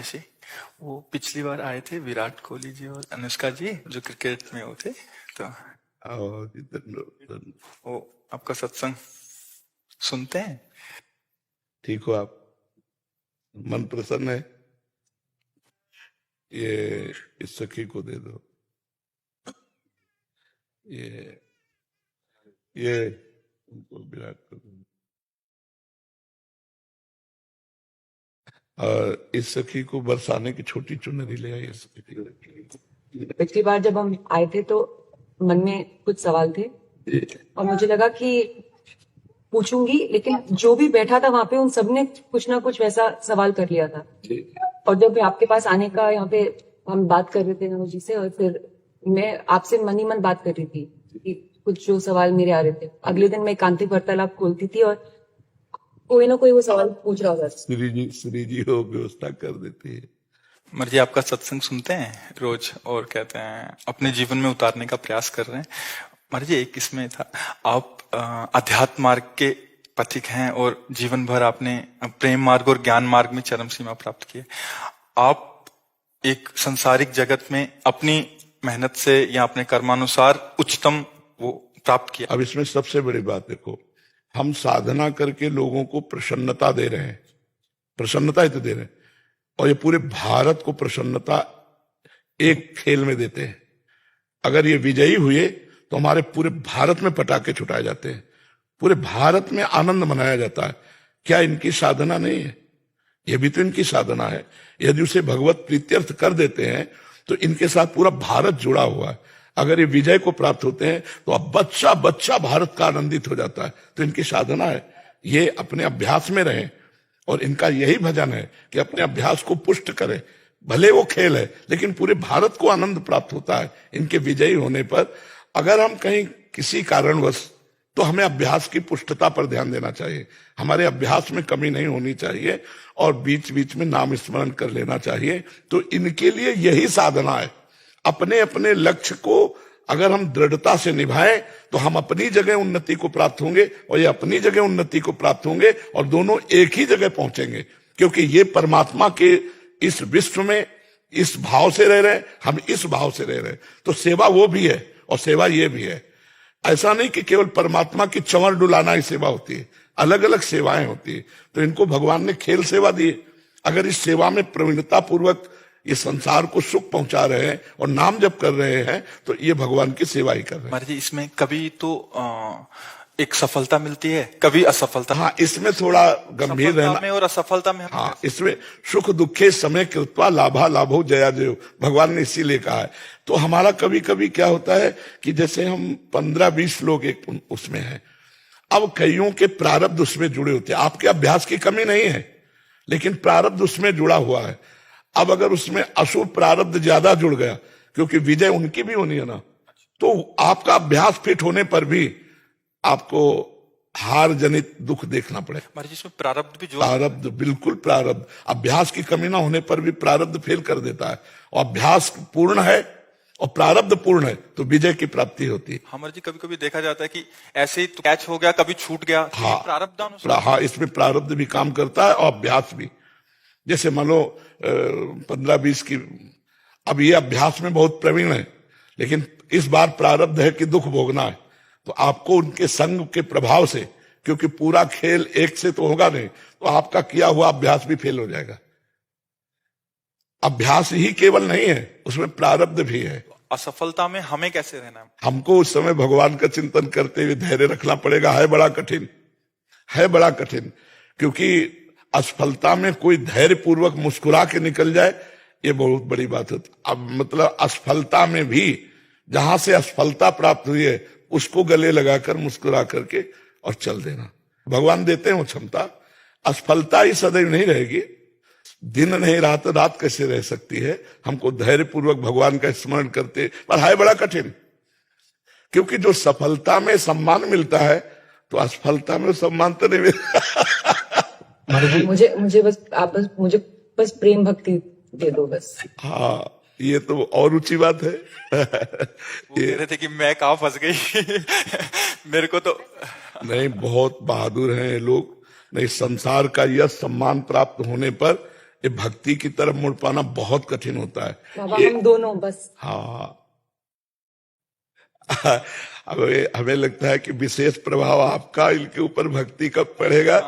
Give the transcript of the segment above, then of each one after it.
महाऋषि, वो पिछली बार आए थे विराट कोहली जी और अनुष्का जी जो क्रिकेट में वो थे, तो वो आपका सत्संग सुनते हैं। ठीक हो आप? मन प्रसन्न है? ये इस सखी को दे दो, ये उनको विराट को दो। और इस सखी को बरसाने की छोटी चुनरी ले आई। पिछली बार जब हम आए थे तो मन में कुछ सवाल थे और मुझे लगा कि पूछूंगी, लेकिन जो भी बैठा था वहां पे उन सबने कुछ ना कुछ वैसा सवाल कर लिया था। और जब आपके पास आने का यहाँ पे हम बात कर रहे थे नमो जी से, और फिर मैं आपसे मन ही मन बात कर रही थी कि कुछ जो सवाल मेरे आ रहे थे, अगले दिन मैं एकांतिक वार्तालाप खोलती थी और कोई ना कोई वो सवाल पूछ रहा होगा। श्री जी हो व्यवस्था कर देती है। मर्जी आपका सत्संग सुनते हैं रोज और कहते हैं अपने जीवन में उतारने का प्रयास कर रहे हैं। मर्जी एक इसमें था, आप अध्यात्म मार्ग के पथिक हैं और जीवन भर आपने प्रेम मार्ग और ज्ञान मार्ग में चरम सीमा प्राप्त की है। आप एक संसारिक जगत में अपनी मेहनत से या अपने कर्मानुसार उच्चतम वो प्राप्त किया। अब इसमें सबसे बड़ी बात देखो, हम साधना करके लोगों को प्रसन्नता दे रहे हैं, प्रसन्नता ही तो दे रहे हैं, और ये पूरे भारत को प्रसन्नता एक खेल में देते हैं। अगर ये विजयी हुए तो हमारे पूरे भारत में पटाखे छुटाए जाते हैं, पूरे भारत में आनंद मनाया जाता है। क्या इनकी साधना नहीं है? यह भी तो इनकी साधना है। यदि उसे भगवत प्रीत्यर्थ कर देते हैं तो इनके साथ पूरा भारत जुड़ा हुआ है। अगर ये विजय को प्राप्त होते हैं तो अब बच्चा बच्चा भारत का आनंदित हो जाता है। तो इनकी साधना है, ये अपने अभ्यास में रहें और इनका यही भजन है कि अपने अभ्यास को पुष्ट करें। भले वो खेल है लेकिन पूरे भारत को आनंद प्राप्त होता है इनके विजयी होने पर। अगर हम कहीं किसी कारणवश, तो हमें अभ्यास की पुष्टता पर ध्यान देना चाहिए। हमारे अभ्यास में कमी नहीं होनी चाहिए और बीच बीच में नाम स्मरण कर लेना चाहिए। तो इनके लिए यही साधना है। अपने अपने लक्ष्य को अगर हम दृढ़ता से निभाएं तो हम अपनी जगह उन्नति को प्राप्त होंगे और ये अपनी जगह उन्नति को प्राप्त होंगे और दोनों एक ही जगह पहुंचेंगे, क्योंकि ये परमात्मा के इस विश्व में इस भाव से रह रहे हैं, हम इस भाव से रह रहे हैं। तो सेवा वो भी है और सेवा ये भी है। ऐसा नहीं कि केवल परमात्मा की चंवर डुलाना ही सेवा होती है, अलग अलग सेवाएं होती है। तो इनको भगवान ने खेल सेवा दी है। अगर इस सेवा में प्रवीणता पूर्वक ये संसार को सुख पहुंचा रहे हैं और नाम जप कर रहे हैं तो ये भगवान की सेवा ही कर रहे हैं। महाराज जी, इसमें कभी तो एक सफलता मिलती है, कभी असफलता। हाँ, इसमें थोड़ा गंभीर रहना में और असफलता में। हाँ, इसमें सुख दुखे समय कृत्वा लाभा लाभो जया जयो, भगवान ने इसीलिए कहा है। तो हमारा कभी कभी क्या होता है कि जैसे हम 15-20 लोग एक उसमें हैं, अब कईयों के प्रारब्ध उसमें जुड़े होते हैं। आपके अभ्यास की कमी नहीं है लेकिन प्रारब्ध उसमें जुड़ा हुआ है। अब अगर उसमें अशुभ प्रारब्ध ज्यादा जुड़ गया, क्योंकि विजय उनकी भी होनी है ना, तो आपका अभ्यास फिट होने पर भी आपको हार जनित दुख देखना पड़ेगा। महाराज जी, इसमें प्रारब्ध भी प्रारब्ध, बिल्कुल प्रारब्ध। अभ्यास की कमी ना होने पर भी प्रारब्ध फेल कर देता है, और अभ्यास पूर्ण है और प्रारब्ध पूर्ण है तो विजय की प्राप्ति होती है। हमारे जी, कभी कभी देखा जाता है कि ऐसे ही तो कैच हो गया, कभी छूट गया। हाँ, प्रारब्ध। हाँ, इसमें प्रारब्ध भी काम करता है और अभ्यास भी। जैसे मान लो 15-20 की, अब ये अभ्यास में बहुत प्रवीण है लेकिन इस बार प्रारब्ध है कि दुख भोगना है, तो आपको उनके संग के प्रभाव से, क्योंकि पूरा खेल एक से तो होगा नहीं, तो आपका किया हुआ अभ्यास भी फेल हो जाएगा। अभ्यास ही केवल नहीं है, उसमें प्रारब्ध भी है। असफलता में हमें कैसे रहना है? हमको उस समय भगवान का चिंतन करते हुए धैर्य रखना पड़ेगा। है बड़ा कठिन, है बड़ा कठिन, क्योंकि असफलता में कोई धैर्य पूर्वक मुस्कुरा के निकल जाए, ये बहुत बड़ी बात होती। अब मतलब असफलता में भी जहां से असफलता प्राप्त हुई है उसको गले लगाकर मुस्कुरा करके और चल देना। भगवान देते हैं वो क्षमता। असफलता ही सदैव नहीं रहेगी, दिन नहीं रात, रात कैसे रह सकती है। हमको धैर्य पूर्वक भगवान का स्मरण करते, पर है बड़ा कठिन, क्योंकि जो सफलता में सम्मान मिलता है तो असफलता में सम्मान तो नहीं मिलता। मुझे बस प्रेम भक्ति दे दो बस। हाँ, ये तो और ऊंची बात है। वो कह रहे थे कि मैं कहाँ फंस गई। मेरे को तो नहीं, बहुत बहादुर हैं ये लोग। नहीं, संसार का यश सम्मान प्राप्त होने पर ये भक्ति की तरफ मुड़ पाना बहुत कठिन होता है। बाबा ये हम दोनों बस। हाँ हमें लगता है कि विशेष प्रभाव आपका इनके ऊपर भक्ति कब पड़ेगा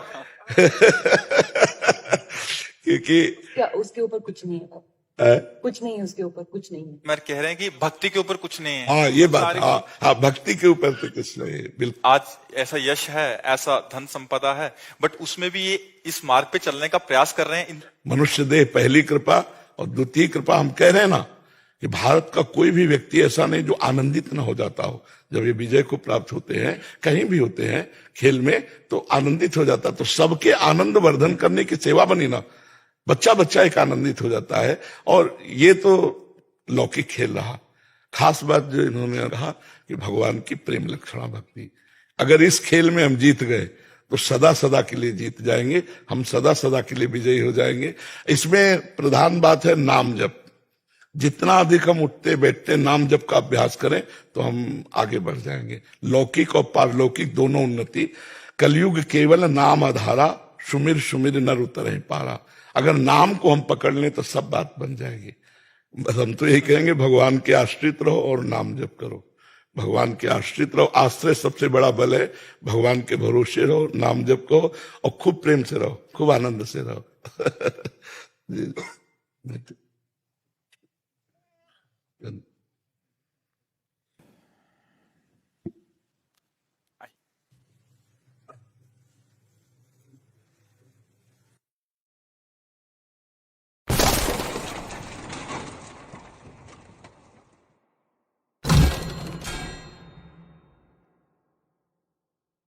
क्योंकि क्या उसके ऊपर कुछ नहीं है बाबा? अ, कुछ नहीं है उसके ऊपर, कुछ नहीं है। मैं कह रहे हैं कि भक्ति के ऊपर कुछ नहीं है। हाँ ये बात, सारी- हाँ भक्ति के ऊपर तो कुछ नहीं है, बिल्कुल। आज ऐसा यश है, ऐसा धन संपदा है, बट उसमें भी ये इस मार्ग पे चलने का प्रयास कर रहे हैं। मनुष्य देह पहली कृपा और द्वितीय कृपा। हम कह रहे हैं ना कि भारत का कोई भी व्यक्ति ऐसा नहीं जो आनंदित न हो जाता हो जब ये विजय को प्राप्त होते हैं, कहीं भी होते हैं खेल में, तो आनंदित हो जाता। तो सबके आनंद वर्धन करने की सेवा बनी ना, बच्चा बच्चा एक आनंदित हो जाता है। और ये तो लौकिक खेल रहा। खास बात जो इन्होंने कहा कि भगवान की प्रेम लक्षणा भक्ति, अगर इस खेल में हम जीत गए तो सदा सदा के लिए जीत जाएंगे, हम सदा सदा के लिए विजयी हो जाएंगे। इसमें प्रधान बात है नाम जप। जितना अधिक हम उठते बैठते नाम जप का अभ्यास करें तो हम आगे बढ़ जाएंगे। लौकिक और पारलौकिक दोनों उन्नति। कलयुग केवल नाम आधारा, सुमिर सुमिर नर उतरहि पारा। अगर नाम को हम पकड़ लें तो सब बात बन जाएगी। बस हम तो यही कहेंगे, भगवान के आश्रित रहो और नाम जप करो। भगवान के आश्रित रहो, आश्रय सबसे बड़ा बल है। भगवान के भरोसे रहो, नाम जप करो और खूब प्रेम से रहो, खूब आनंद से रहो जी।